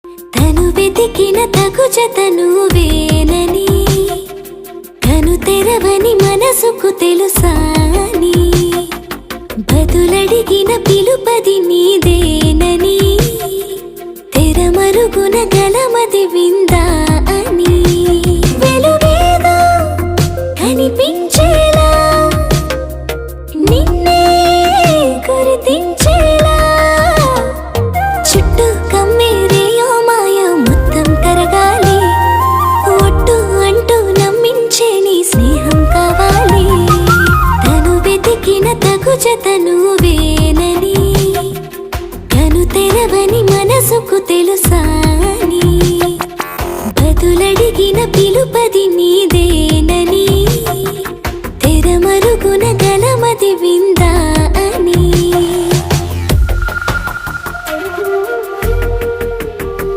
తను వెతికిన తగు జత నువ్వేనని, తను తెరవని మనసుకు తెలుసాని, బదులడిగిన పిలుపది నీదేనని, తెరమరుగున గలమది విందా